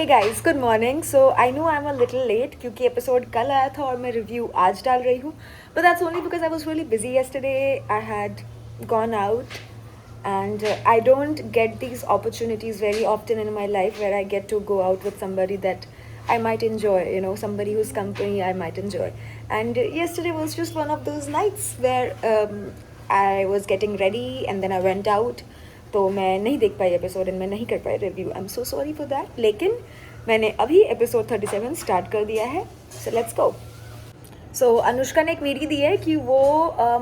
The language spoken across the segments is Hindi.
Hey guys, good morning. So I know I'm a little late क्योंकि episode कल आया था और मैं review आज डाल रही हूँ. But that's only because I was really busy yesterday. I had gone out and I don't get these opportunities very often in my life where I get to go out with somebody that I might enjoy, somebody whose company I might enjoy. And yesterday was just one of those nights where I was getting ready and then I went out. तो मैं नहीं देख पाई एपिसोड एंड मैं नहीं कर पाई review. I am so sorry for that. लेकिन मैंने अभी एपिसोड 37 स्टार्ट कर दिया है. So let's go. सो अनुष्का ने एक वीडियो दी है कि वो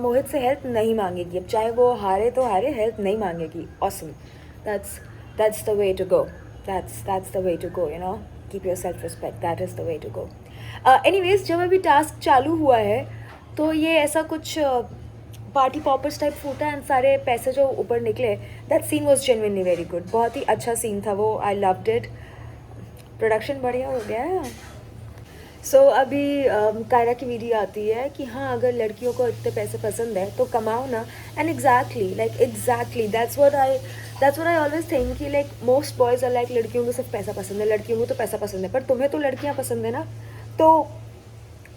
मोहित से हेल्प नहीं मांगेगी. अब चाहे वो हारे तो हारे, हेल्प नहीं मांगेगी. Awesome. That's the way to go. That's the way to go. Keep your self respect. That is the way to go. Anyways, जब अभी टास्क चालू हुआ है तो ये ऐसा कुछ पार्टी पॉपर्स टाइप फूटा एंड सारे पैसे जो ऊपर निकले. That scene was genuinely very good. बहुत ही अच्छा सीन था वो. I loved it. प्रोडक्शन बढ़िया हो गया है. सो अभी कायरा की वीडियो आती है कि हाँ, अगर लड़कियों को इतने पैसे पसंद है तो कमाओ ना. And exactly that's what I always think कि like most boys are like लड़कियों को सिर्फ पैसा पसंद है, लड़कियों को तो पैसा पसंद है. पर तुम्हें तो लड़कियाँ पसंद है ना, तो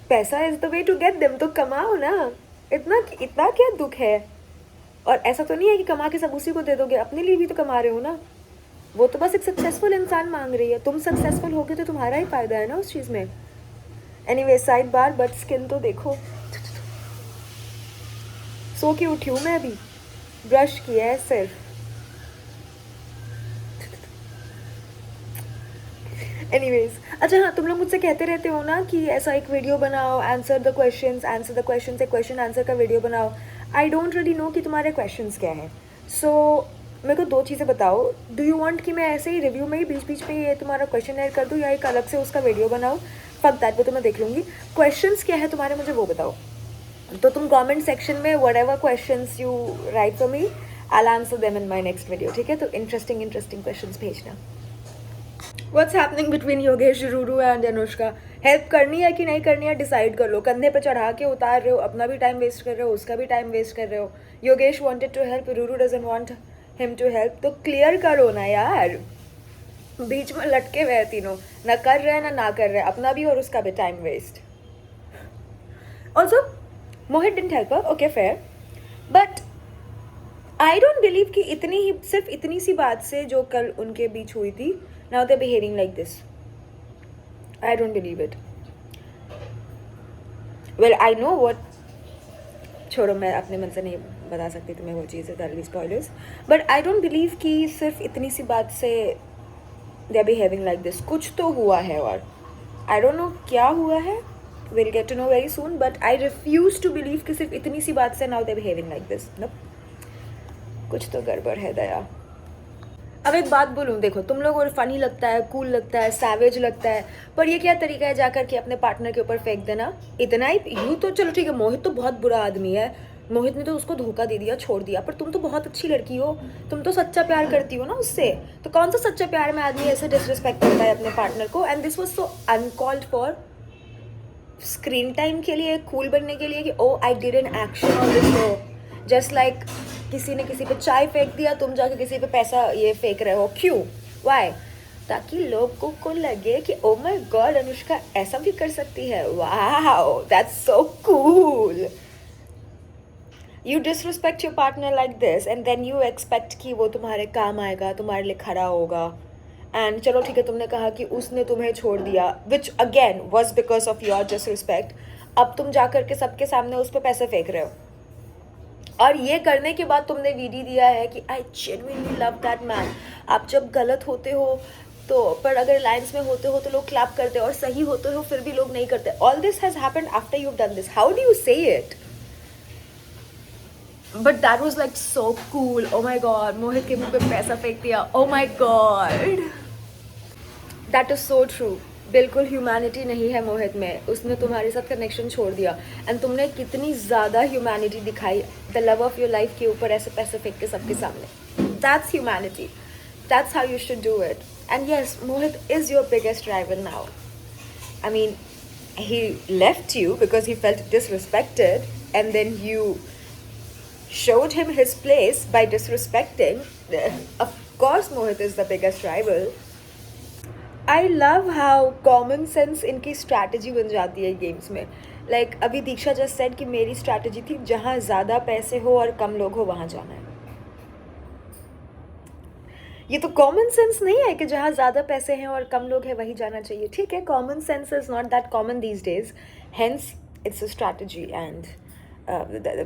पैसा is the way to get them. तो कमाओ ना. इतना क्या दुख है. और ऐसा तो नहीं है कि कमा के सब उसी को दे दोगे. अपने लिए भी तो कमा रहे हो ना. वो तो बस एक सक्सेसफुल इंसान मांग रही है. तुम सक्सेसफुल होगे तो तुम्हारा ही फायदा है ना उस चीज़ में. Anyway, side bar. But skin तो देखो. सो के उठी हूँ मैं अभी. ब्रश किया है सिर्फ. एनीवेज, अच्छा हाँ, तुम लोग मुझसे कहते रहते हो ना कि ऐसा एक वीडियो बनाओ, आंसर द क्वेश्चंस, एक क्वेश्चन आंसर का वीडियो बनाओ. आई डोंट रियली नो कि तुम्हारे क्वेश्चंस क्या हैं. सो मेरे को दो चीज़ें बताओ. डू यू वांट कि मैं ऐसे ही रिव्यू में ही बीच बीच में ये तुम्हारा क्वेश्चन ऐड कर दूँ, या एक अलग से उसका वीडियो बनाऊँ? फक दैट, वो तो मैं देख लूँगी. क्वेश्चंस क्या है तुम्हारे, मुझे वो बताओ. तो तुम कमेंट सेक्शन में whatever questions you right for me, I will answer them in my next video. ठीक है? तो इंटरेस्टिंग क्वेश्चंस भेजना. What's happening between Yogesh, Ruru and Anushka? Help करनी है कि नहीं करनी है, डिसाइड कर लो. कंधे पे चढ़ा के उतार रहे हो, अपना भी टाइम वेस्ट कर रहे हो, उसका भी टाइम वेस्ट कर रहे हो. Yogesh wanted to help, Ruru doesn't want him to help. तो क्लियर करो ना यार. बीच में लटके हुए हैं तीनों, ना कर रहे हैं ना कर रहे हैं. अपना भी और उसका भी time waste. Also Mohit didn't help her. Okay, fair. But I don't believe कि सिर्फ इतनी सी बात से जो कल उनके बीच हुई थी, now they're behaving like this. I don't believe it. Well, I know what. छोड़ो, मैं अपने मन से नहीं बता सकती तुम्हें वो चीज़ है, that will be spoilers. But I don't believe कि सिर्फ इतनी सी बात से they're behaving like this. कुछ तो हुआ है और I don't know क्या हुआ है. We'll get to know very soon. But I refuse to believe कि सिर्फ इतनी सी बात से now they're behaving like this. Nope. कुछ तो गड़बड़ है दया. अब एक बात बोलूँ, देखो, तुम लोगों को फनी लगता है, कूल लगता है, सैवेज लगता है, पर ये क्या तरीका है जाकर के अपने पार्टनर के ऊपर फेंक देना? इतना ही यूँ तो चलो ठीक है, मोहित तो बहुत बुरा आदमी है, मोहित ने तो उसको धोखा दे दिया, छोड़ दिया. पर तुम तो बहुत अच्छी लड़की हो, तुम तो सच्चा प्यार करती हो ना उससे. तो कौन सा सच्चा प्यार में आदमी ऐसे डिसरिस्पेक्ट करता है अपने पार्टनर को? And this was so uncalled for. Screen time के लिए, कूल बनने के लिए कि oh I did an action on this show. Just like किसी ने किसी पे चाय फेंक दिया, तुम जाके किसी पे पैसा ये फेंक रहे हो. क्यों? वाई? ताकि लोगों को लगे कि ओ माय गॉड, अनुष्का ऐसा भी कर सकती है. Wow, that's so cool. You disrespect your partner like this and then you expect कि वो तुम्हारे काम आएगा, तुम्हारे लिए खड़ा होगा. एंड चलो ठीक है, तुमने कहा कि उसने तुम्हें छोड़ दिया, which again was because of your disrespect. अब तुम जाकर के सबके सामने उस पर पैसे फेंक रहे हो. और ये करने के बाद तुमने वीडियो दिया है कि I genuinely love that man. आप जब गलत होते हो तो, पर अगर लाइन्स में होते हो तो लोग क्लैप करते हैं, और सही होते हो फिर भी लोग नहीं करते. All this has happened after you done this. How do you say it? But that was like so cool. Oh my god, Mohit के मुंह पे पैसा फेंक दिया. Oh my god, that is so true. बिल्कुल ह्यूमैनिटी नहीं है मोहित में. उसने तुम्हारे साथ कनेक्शन छोड़ दिया एंड तुमने कितनी ज़्यादा ह्यूमैनिटी दिखाई the love of your life के ऊपर ऐसे पैसे फेंक के सबके सामने. That's humanity. That's how you should do it. And yes, Mohit is your biggest rival now. I mean, he left you because he felt disrespected, and then you showed him his place by disrespecting. Of course Mohit is the biggest rival. I love how common sense इनकी स्ट्रैटेजी बन जाती है गेम्स में. लाइक अभी दीक्षा जस्ट सेड कि मेरी स्ट्रैटेजी थी जहाँ ज़्यादा पैसे हो और कम लोग हो वहाँ जाना है. ये तो कॉमन सेंस नहीं है कि जहाँ ज़्यादा पैसे हैं और कम लोग हैं वहीं जाना चाहिए. ठीक है, common sense is not that common these days, hence it's a strategy and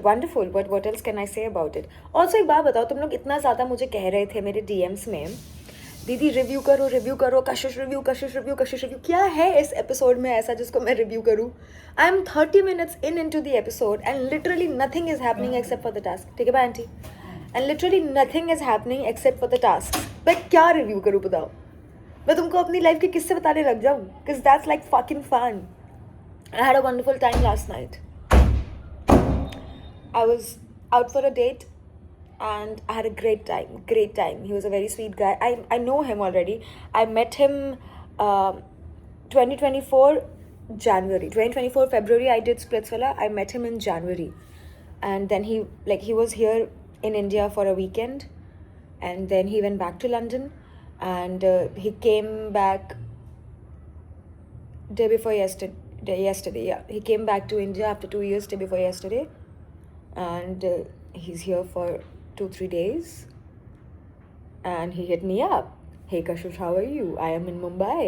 wonderful. But what else can I say about it. Also एक बात बताओ, तुम लोग इतना ज़्यादा मुझे कह रहे थे मेरे डीएम्स में, दीदी रिव्यू करो, कशिश रिव्यू. क्या है इस एपिसोड में ऐसा जिसको मैं रिव्यू करूँ? I am 30 minutes into the episode and literally nothing is happening except for the task. ठीक है bye aunty. And literally nothing is happening except for the task. मैं क्या रिव्यू करूँ बताओ? मैं तुमको अपनी लाइफ के किस्से बताने लग जाऊँ? Because that's like fucking fun. I had a wonderful time last night. I was out for a date and I had a great time. Great time. He was a very sweet guy. I know him already. I met him 2024 January. 2024 February I did Splitsvilla. I met him in January. And then he was here in India for a weekend. And then he went back to London. And he came back day before yesterday. Yeah. He came back to India after 2 years day before yesterday. And he's here for 2-3 days and he hit me up. Hey Kashush, how are you? I am in Mumbai.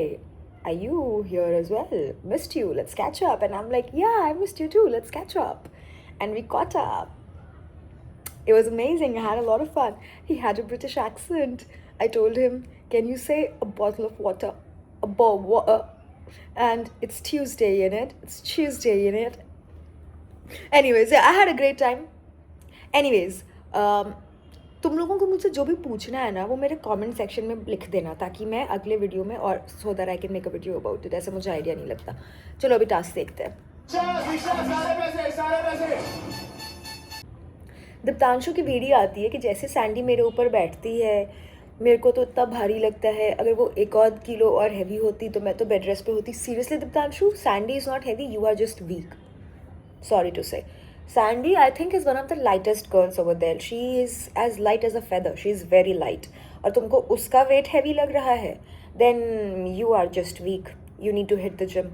Are you here as well? Missed you, let's catch up. And I'm like, yeah, I missed you too, let's catch up. And we caught up. It was amazing. I had a lot of fun. He had a British accent. I told him, can you say a bottle of water? A bottle water. And it's Tuesday in it. Anyways, yeah, I had a great time. Anyways, तुम लोगों को मुझसे जो भी पूछना है ना वो मेरे कमेंट सेक्शन में लिख देना ताकि मैं अगले वीडियो में और so that I can make a video about it. ऐसे मुझे आइडिया नहीं लगता. चलो अभी टास्क देखते हैं. दीप्तांशु की वीडियो आती है कि जैसे सैंडी मेरे ऊपर बैठती है मेरे को तो इतना भारी लगता है. अगर वो 1-2 किलो और हैवी होती तो मैं तो बेड रेस्ट पे होती. Seriously Deeptanshu, Sandy is not heavy, you are just weak. Sorry to say. Sandy, I think, is one of the lightest girls over there. She is as light as a feather. She is very light. और तुमको उसका weight heavy लग रहा है, then you are just weak. You need to hit the gym.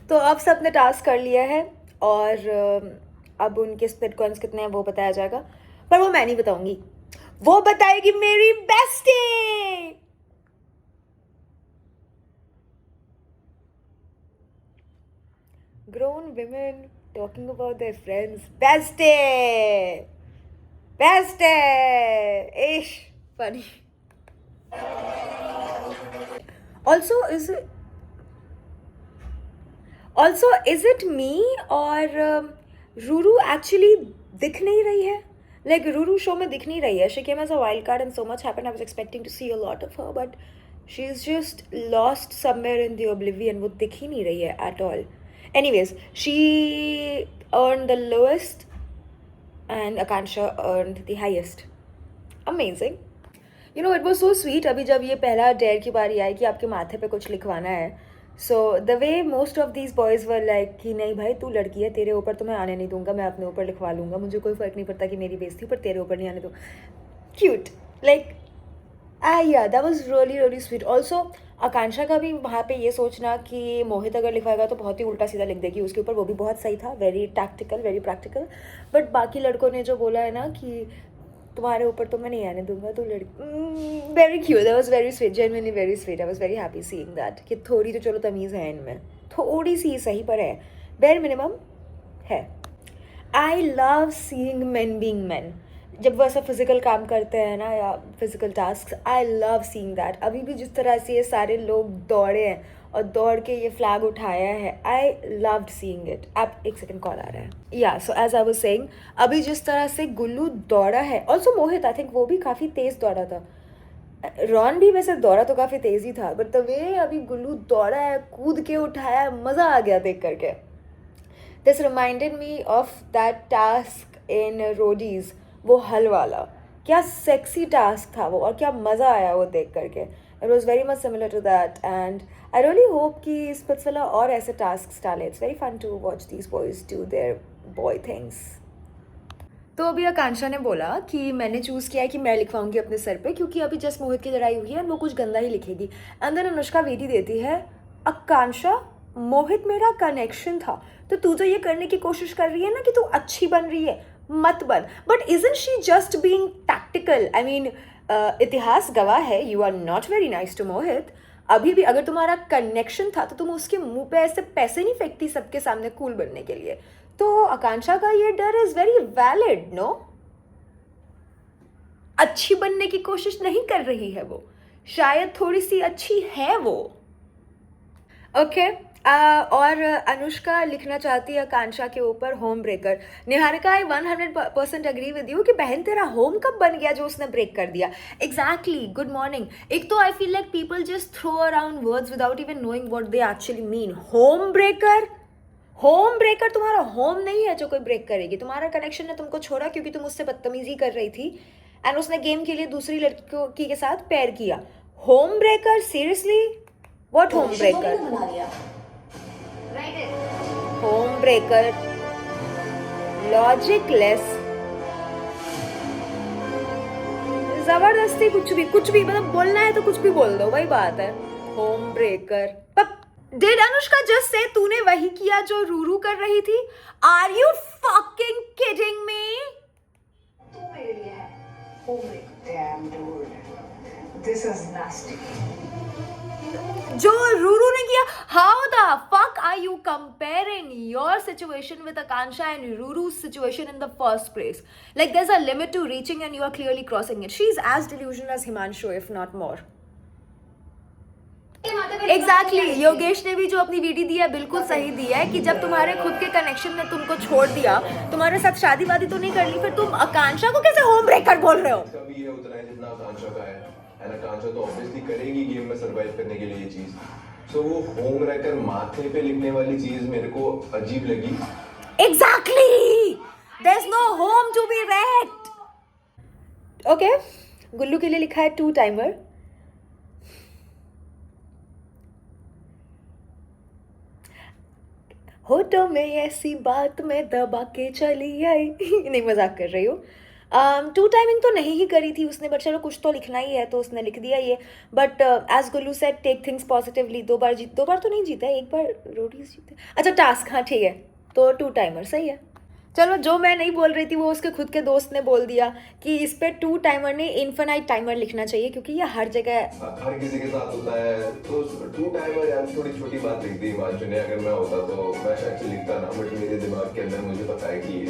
तो अब सबने टास्क कर लिया है और अब उनके स्प्लिट कॉइन्स कितने हैं वो बताया जाएगा. पर वो मैं नहीं बताऊंगी, वो बताएगी मेरी bestie. Grown women talking about their friends. Bestie! Ish! Funny. Also, is it me or Ruru actually दिख नहीं रही है? Like Ruru show में दिख नहीं रही है. She came as a wild card and so much happened. I was expecting to see a lot of her, but she's just lost somewhere in the oblivion. वो दिख ही नहीं रही है at all. Anyways, she earned the lowest and Akansha earned the highest. Amazing. You know, it was so sweet. अभी जब ये पहला डेयर की बारी आई कि आपके माथे पे कुछ लिखवाना है, so the way most of these boys were like कि नहीं भाई तू लड़की है, तेरे ऊपर तो मैं आने नहीं दूंगा, मैं अपने ऊपर लिखवा लूँगा, मुझे कोई फ़र्क नहीं पड़ता कि मेरी बेइज्जती पर तेरे ऊपर नहीं आने दो. Cute. Like yeah, that was really really sweet. Also आकांक्षा का भी वहाँ पे ये सोचना कि मोहित अगर लिखवाएगा तो बहुत ही उल्टा सीधा लिख देगी उसके ऊपर, वो भी बहुत सही था. Very tactical, very practical. But बाकी लड़कों ने जो बोला है ना कि तुम्हारे ऊपर तो मैं नहीं आने दूंगा, तो लड़की, very cute. That was very sweet, genuinely very sweet. I was very happy seeing that कि थोड़ी तो चलो तमीज़ है इनमें, थोड़ी सी सही पर है, वेरी मिनिमम है. I love seeing main being main. जब वो ऐसा फिजिकल काम करते हैं ना या physical task, I love seeing that. अभी भी जिस तरह से ये सारे लोग दौड़े हैं और दौड़ के ये फ्लैग उठाया है, आई लव्ड सीइंग इट. आप एक सेकंड कॉल आ रहा है. या so as I was saying, अभी जिस तरह से गुल्लू दौड़ा है, ऑल्सो मोहित आई थिंक वो भी काफ़ी तेज़ दौड़ा था. रॉन भी वैसे दौड़ा तो काफ़ी तेज़ ही था, बट द वे अभी गुल्लू दौड़ा है, कूद के उठाया, मज़ा आ गया देख करके. This reminded me of that task in Roadies, वो हल वाला. क्या सेक्सी टास्क था वो और क्या मज़ा आया वो देख करके. It was very much similar to that and I really hope कि स्पिट्सविला और ऐसे टास्क डाले. It's very fun to watch these boys do their boy things. तो अभी आकांक्षा ने बोला कि मैंने चूज़ किया है कि मैं लिखवाऊंगी अपने सर पे, क्योंकि अभी जस्ट मोहित की लड़ाई हुई है, वो कुछ गंदा ही लिखेगी। अंदर अनुष्का वेदी देती है, आकांक्षा मोहित मेरा कनेक्शन था, तो तू तो ये करने की कोशिश कर रही है ना कि तू अच्छी बन रही है, मत बन। But isn't she just being tactical? I mean इतिहास गवाह है, you are not very nice to Mohit. अभी भी अगर तुम्हारा कनेक्शन था तो तुम उसके मुंह पे ऐसे पैसे नहीं फेंकती सबके सामने कूल बनने के लिए। तो आकांक्षा का ये डर इज वेरी वैलिड, नो? अच्छी बनने की कोशिश नहीं कर रही है वो, शायद थोड़ी सी अच्छी है वो। ओके और अनुष्का लिखना चाहती है आकांक्षा के ऊपर home breaker. Niharika, I 100% agree with you कि बहन तेरा होम कब बन गया जो उसने ब्रेक कर दिया। Exactly, good morning. एक तो I feel like people just throw around words without even knowing what they actually mean. Home breaker, home breaker तुम्हारा होम नहीं है जो कोई ब्रेक करेगी। तुम्हारा कनेक्शन ने तुमको छोड़ा क्योंकि तुम उससे बदतमीजी कर रही थी एंड उसने गेम के लिए दूसरी लड़की के साथ पेयर किया। Home breaker, seriously? What home breaker? Home breaker, logicless, जबरदस्ती, कुछ भी मतलब बोलना है तो कुछ भी बोल दो, वही बात है। Home breaker. Did Anushka just say तूने वही किया जो रूरू कर रही थी? Are you fucking kidding me? तू मेरे लिए है home breaker. Damn dude, this is nasty. जो रूरू ने किया, how the fuck are you comparing your situation with Akanksha and Ruru's situation in the first place? Like there's a limit to reaching and you are clearly crossing it. She's as delusional as Himanshu, if not more. Exactly, Yogesh ने भी जो अपनी वीडियो दी है बिल्कुल सही दी है कि जब तुम्हारे खुद के कनेक्शन ने तुमको छोड़ दिया, तुम्हारे साथ शादी वादी तो नहीं कर ली, फिर तुम आकांक्षा को कैसे होम ब्रेकर बोल रहे हो? इसका भी ये उतना है जितना आकांक्षा का है, एंड आकांक्षा तो ऑब्वियसली करेगी गेम में सरवाइव करने के लिए ये चीज। सो वो होम ब्रेकर माथे पे लिखने वाली चीज मेरे को अजीब लगी। Exactly, there is no home to be wrecked. Okay, Gullu के लिए लिखा है 2 टाइमर। होठों में ऐसी बात मैं दबा के चली आई नहीं, मजाक कर रही हूँ। 2 टाइमिंग तो नहीं ही करी थी उसने, बट चलो कुछ तो लिखना ही है तो उसने लिख दिया ये। But as Gullu said, take things positively. 2 बार तो नहीं जीता है, 1 बार रोटीज जीते। अच्छा, टास्क, हाँ ठीक है, तो 2 टाइमर सही है। चलो, जो मैं नहीं बोल रही थी वो उसके खुद के दोस्त ने बोल दिया कि इस पे 2 टाइमर नहीं इन्फिनाइट टाइमर लिखना चाहिए, क्योंकि ये हर जगह हर किसी के साथ होता है। तो 2 टाइमर यार थोड़ी छोटी बात लिख दी हिमांशु ने। अगर मैं होता तो मैं शायद से लिखता ना, बट मेरे दिमाग के अंदर मुझे पता है कि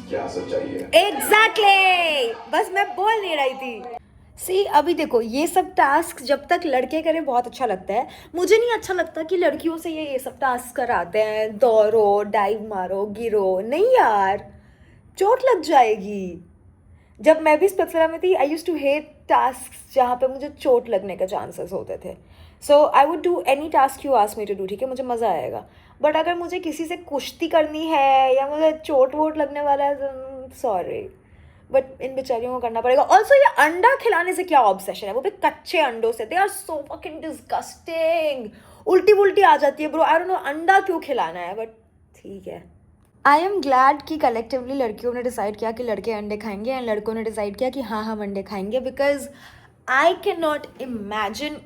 क्या सच्चाई है। एग्जैक्टली, बस मैं बोल नहीं रही थी। सी, अभी देखो, ये सब टास्क जब तक लड़के करें बहुत अच्छा लगता है। मुझे नहीं अच्छा लगता कि लड़कियों से ये सब टास्क कराते हैं, दौड़ो, डाइव मारो, गिरो। नहीं यार, चोट लग जाएगी। जब मैं भी स्पेक्सरा में थी, I use to hate task जहाँ पे मुझे चोट लगने के चांसेस होते थे। So I would do any task you ask me to do, ठीक है, मुझे मज़ा आएगा। बट अगर मुझे किसी से कुश्ती करनी है या मुझे चोट वोट लगने वाला है, सॉरी, बट इन बेचारियों को करना पड़ेगा। ऑल्सो ये अंडा खिलाने से क्या ऑब्सेशन है, वो भी कच्चे अंडों से? They are so fucking disgusting. उल्टी वुल्टी आ जाती है ब्रो, आई डोंट नो अंडा क्यों खिलाना है, बट ठीक है। आई एम ग्लैड कि कलेक्टिवली लड़कियों ने डिसाइड किया कि लड़के अंडे खाएंगे एंड लड़कों ने डिसाइड किया कि हाँ हम अंडे खाएंगे, because I can not imagine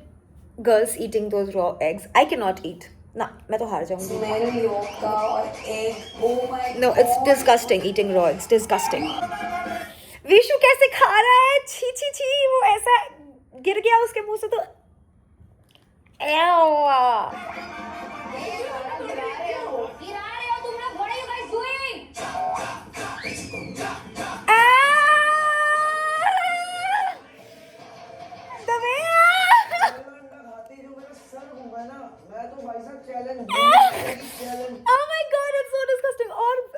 girls eating those raw eggs. I can not eat ना, मैं तो हार जाऊंगी। मेरे योग का और egg, oh my no, it's disgusting, eating raw eggs disgusting. Vishu कैसे खा रहा है, छी छी छी, वो ऐसा गिर गया उसके मुंह से तो Oh my God, it's so disgusting.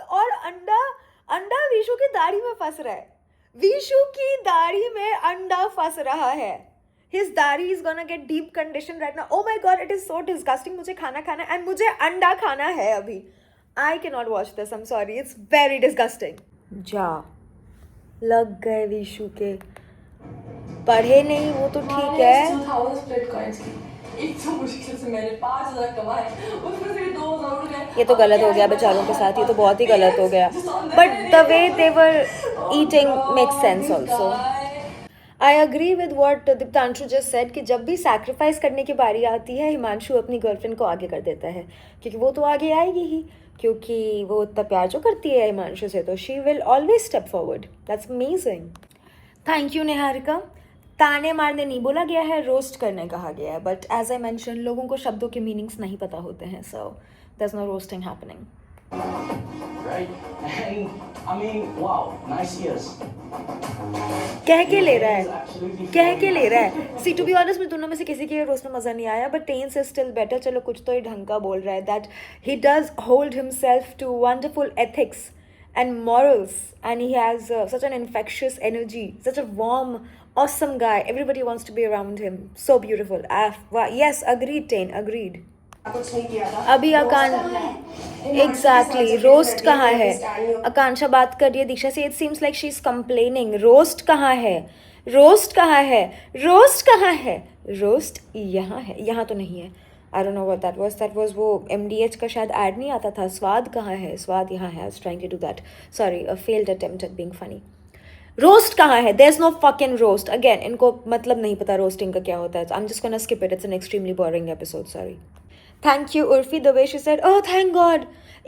और अंडा विशु की दाढ़ी में फंस रहा है। विशु की दाढ़ी में अंडा फंस रहा है। His दाढ़ी is gonna get deep condition right now. Oh my God, it is so disgusting. मुझे खाना है and मुझे अंडा खाना है अभी। I cannot watch this. I'm sorry. It's very disgusting. जा, लग गए विशु के। पढ़े नहीं वो तो ठीक है। 2000 स्प्लिट कॉइंस की, एक तो मुश्किल से मैंने 5000 कमाए, उसमें से 2000 उड़ गए। ये तो गलत हो गया बेचारों के साथ, ये तो बहुत ही गलत हो गया। But the way they were eating makes sense also. I agree with what Diptanshu just said कि जब भी सैक्रिफाइस करने की बारी आती है हिमांशु अपनी गर्लफ्रेंड को आगे कर देता है, क्योंकि वो तो आगे आएगी ही, क्योंकि वो इतना प्यार जो करती है हिमांशु से, तो she will always step forward. That's amazing. Thank you Niharika. ताने मारने नहीं बोला गया है, रोस्ट करने कहा गया है, बट एज आई मेंशन लोगों को शब्दों के मीनिंग्स नहीं पता होते हैं, so there is no roasting happening. Right? And I mean, wow, nice ears. कह के ले रहा है, कह के ले रहा है। सी टू बी ऑनेस्ट में दोनों में से किसी के रोस्ट में मज़ा नहीं आया, but tens is still better. चलो कुछ तो ही ढंग का बोल रहा है, that he does hold himself to wonderful ethics and morals, and he has such an infectious energy, such a warm, awesome guy. Everybody wants to be around him. So beautiful. Yes, agreed, Tain, agreed. कुछ नहीं किया था। अभी एग्जैक्टली रोस्ट कहाँ है? आकांक्षा बात कर रही है दीक्षा से, it seems like she is complaining. Roast कहाँ है? रोस्ट कहाँ है? रोस्ट कहाँ है? रोस्ट यहाँ है, यहाँ तो नहीं है। I don't know what that was वो MDH का शायद ऐड नहीं आता था। स्वाद कहाँ है? स्वाद यहाँ है। I was trying to do that, sorry, a failed attempt at being funny. Roast कहाँ है? There is no fucking roast. Again इनको मतलब नहीं पता रोस्टिंग का क्या होता है। I am just gonna skip it, it's an extremely boring episode, sorry. Thank you, Urfi, the way she said, oh, thank God.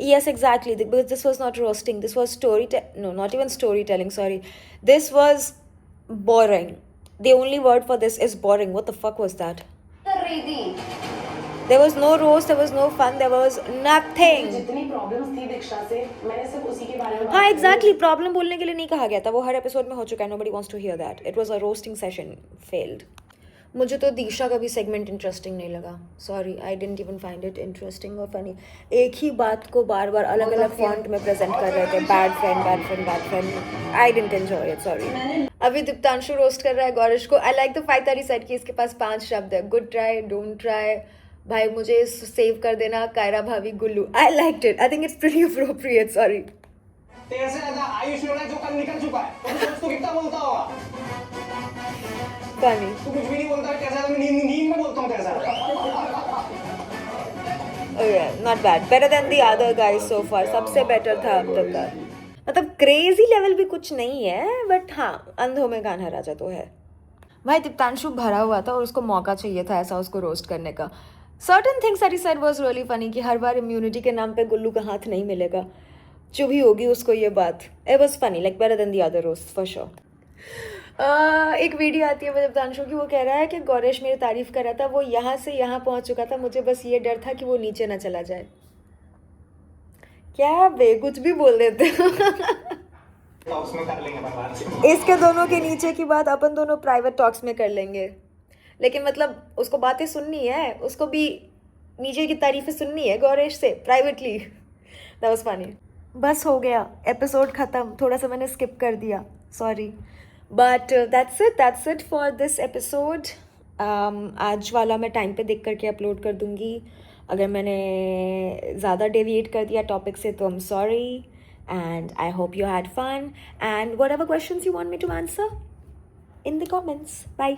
Yes, exactly, because this was not roasting. This was no, not even storytelling, sorry. This was boring. The only word for this is boring. What the fuck was that? कर रही थी। There was no roast, there was no fun, there was nothing. जितनी प्रॉब्लम्स थी दीक्षा से, मैंने सिर्फ उसी के बारे में हाँ, exactly. प्रॉब्लम बोलने के लिए नहीं कहा गया था, वो हर एपिसोड में हो चुका है. Nobody wants to hear that. It was a roasting session. Failed. मुझे तो दीक्षा का भी सेगमेंट इंटरेस्टिंग नहीं लगा, sorry, I didn't even find it interesting और फनी। एक ही बात को बार बार अलग अलग फॉन्ट में प्रेजेंट कर रहे थे, bad friend bad friend bad friend. I didn't enjoy it, sorry. अभी दीप्तांशु रोस्ट कर रहा है गौरिश को। I like the fight that he said कि इसके पास 5 शब्द है, गुड ट्राई, डोंट ट्राई, भाई मुझे सेव कर देना, कायरा भाभी, Gullu. I liked it, I think it's pretty appropriate, sorry. तेरे से ज्यादा आयुष लोड़ा जो कल निकल चुका है, तो कितना बोलता होगा? फनी। तू कुछ भी नहीं बोलता, कैसा मैं नींद में बोलता हूँ कैसा? Not bad, better than the other guys so far. सबसे बेटर था अब तक का। मतलब क्रेजी लेवल भी कुछ नहीं है, बट हाँ, अंधों में गाना राजा तो है। भाई दीप्तांशु भरा हुआ था और उसको मौका चाहिए था ऐसा उसको रोस्ट करने का। Certain things that he said was really funny कि हर बार इम्यूनिटी के नाम पे गुल्लू का हाथ नहीं मिलेगा, चुभी होगी उसको ये बात। It was funny, like better than the other roast for sure. एक वीडियो आती है दीप्तांशु की, वो कह रहा है कि गौरेश मेरी तारीफ कर रहा था, वो यहाँ से यहाँ पहुँच चुका था, मुझे बस ये डर था कि वो नीचे ना चला जाए। क्या बे, कुछ भी बोल देते हो। टॉक्स में कर लेंगे भगवान से। इसके दोनों के नीचे की बात अपन दोनों प्राइवेट टॉक्स में कर लेंगे, लेकिन मतलब उसको बातें सुननी है, उसको भी नीचे की तारीफें सुननी है गौरेश से प्राइवेटली। That was funny. बस हो गया, एपिसोड ख़त्म। थोड़ा सा मैंने स्किप कर दिया, sorry, but that's it for this episode. आज वाला मैं टाइम पे देख करके अपलोड कर दूँगी। अगर मैंने ज़्यादा डेविएट कर दिया टॉपिक से तो I am sorry, and I hope you had fun, and whatever questions you want me to answer in the comments. Bye.